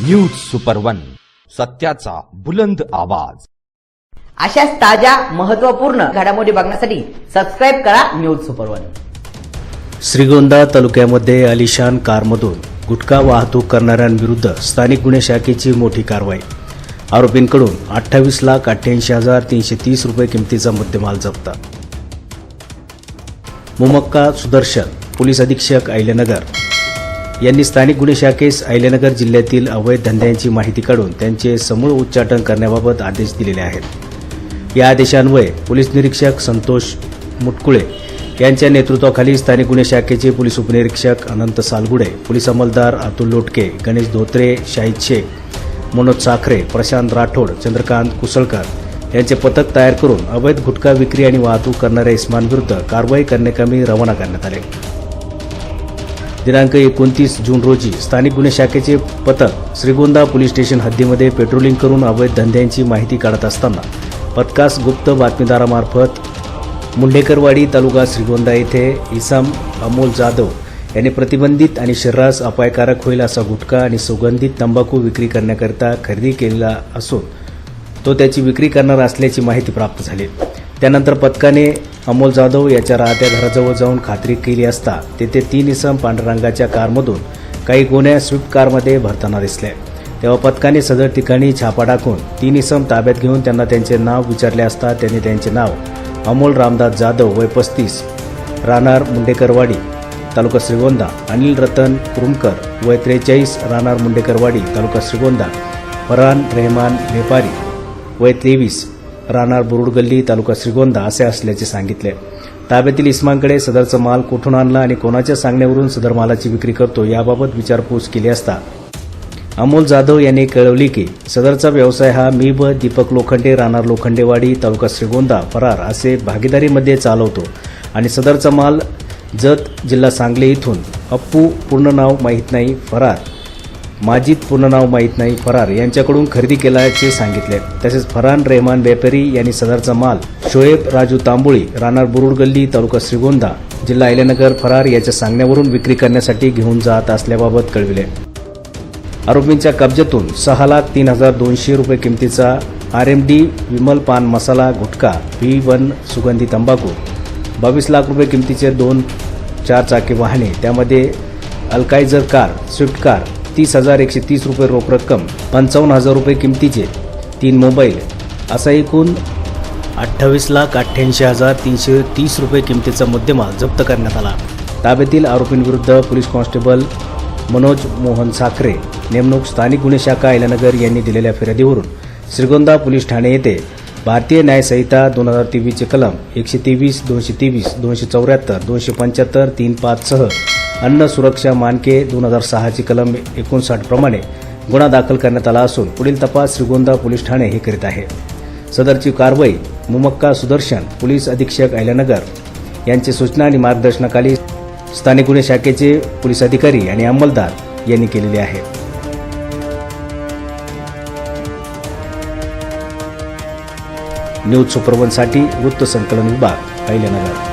News super one, सत्याचा बुलंद आवाज। अशाच ताज्या महत्त्वपूर्ण घडामोडी बघण्यासाठी सबस्क्राइब करा न्यूज सुपर वन। श्रीगोंदा तालुक्यामध्ये आलिशान कारमधून गुटखा वाहतूक करणाऱ्यांविरुद्ध स्थानिक गुन्हे शाखेची मोठी कारवाई। आरोपींकडून 28,88,330 रुपये किमतीचा मुद्देमाल जप्त। मुमक्का सुदर्शन पोलीस अधीक्षक अहिल्यानगर यांनी स्थानिक गुन्हे शाखेस अहिल्यानगर जिल्ह्यातील अवैध धंद्यांची माहिती काढून त्यांचे समूळ उच्चाटन करण्याबाबत आदेश दिलेले आहेत। या आदेशान्वये पोलीस निरीक्षक संतोष मुटकुळे यांच्या नेतृत्वाखाली स्थानिक गुन्हे शाखेचे पोलीस उपनिरीक्षक अनंत सालगुडे, पोलीस अंमलदार अतुल लोटके, गणेश धोत्रे, शाहिद शेख, मनोज साखरे, प्रशांत राठोड, चंद्रकांत कुसळकर यांचे पथक तयार करून अवैध गुटखा विक्री आणि वाहतूक करणाऱ्या इसमांविरुद्ध कारवाई करण्याकरता रवाना करण्यात आले। दिनांक 29 जून रोजी स्थानिक गुन्हे शाखेचे पथक श्रीगोंदा पोलीस स्टेशन हद्दीमध्ये पेट्रोलिंग करून अवैध धंद्यांची माहिती काढत असताना पथकास गुप्त बातमीदारामार्फत मुंडेकरवाडी तालुका श्रीगोंदा येथे इसाम अमोल जाधव यांनी प्रतिबंधित आणि शरीरास अपायकारक होईल असा गुटखा आणि सुगंधित तंबाखू विक्री करण्याकरिता खरेदी केलेला असून तो त्याची विक्री करणार असल्याची माहिती प्राप्त झाली। त्यानंतर पथकाने अमोल जाधव याच्या राहत्या घराजवळ जाऊन खात्री केली असता तेथे 3 इसम पांढऱ्या रंगाच्या कारमधून काही गोण्या स्विफ्ट कारमध्ये भरताना दिसले। तेव्हा पथकाने सदर ठिकाणी छापा टाकून 3 इसम ताब्यात घेऊन त्यांना त्यांचे नाव विचारले असता त्यांनी त्यांचे नाव अमोल रामदास जाधव वय 35 राहणार मुंडेकरवाडी तालुका श्रीगोंदा, अनिल रतन कुरुमकर वय 43 राहणार मुंडेकरवाडी तालुका श्रीगोंदा, फरहान रेहमान व्यापारी वय 23 राहणार बुरुडगल्ली तालुका श्रीगोंदा असे असल्याचे सांगितले। ताब्यातील इस्मांकडे सदरचा माल कुठून आणला आणि कोणाच्या सांगण्यावरून सदर मालाची विक्री करतो याबाबत विचारपूस केली असता अमोल जाधव यांनी कळवले की सदरचा व्यवसाय हा मी व दीपक लोखंडे राहणार लोखंडेवाडी तालुका श्रीगोंदा फरार असे भागीदारीमध्ये चालवतो आणि सदरचा माल जत जिल्हा सांगली इथून अप्पू पूर्ण नाव माहीत नाही फरार, माजिद पूर्ण नाव माहीत नाही फरार यांच्याकडून खरेदी केल्याचे सांगितले। तसेच फरहान रेहमान व्यापारी यांनी सदरचा माल शोएब राजू तांबोळी राहणार बुरुडगल्ली तालुका श्रीगोंदा जिल्हा अहिल्यानगर फरार याच्या सांगण्यावरून विक्री करण्यासाठी घेऊन जात असल्याबाबत कळविले। आरोपींच्या कब्जातून 6,03,200 रुपये किमतीचा RMD विमल पान मसाला गुटखा V1 सुगंधी तंबाखू, 22 लाख रुपये किमतीचे 2 4-चाकी वाहने त्यामध्ये अल्काइजर कार, स्विफ्ट कार, 30,130 रुपये रोख रक्कम, 55,000 रुपये किमतीचे 3 मोबाईल असा एकूण 28,88,330 रुपये किमतीचा मुद्देमाल जप्त करण्यात आला। ताब्यातील आरोपींविरुद्ध पोलीस कॉन्स्टेबल मनोज मोहन साखरे नेमणूक स्थानिक गुन्हे शाखा अहिल्यानगर यांनी दिलेल्या फिर्यादीवरून श्रीगोंदा पोलीस ठाणे येथे भारतीय न्याय संहिता 2023 चे कलम 123, 223, 274, 275, 35 सह अन्न सुरक्षा मानके 2006 ची कलम 59 प्रमाणे गुन्हा दाखल करण्यात आला असून पुढील तपास श्रीगोंदा पोलीस ठाणे हे करीत आहे। सदरची कारवाई मुमक्का सुदर्शन पोलीस अधीक्षक अहिल्यानगर यांच्या सूचना आणि मार्गदर्शनाखाली स्थानिक गुन्हे शाखेचे पोलीस अधिकारी आणि अंमलदार यांनी केलेली आहे। न्यूज सुपर वन साठी वृत्त संकलन विभाग अहिल्यानगर।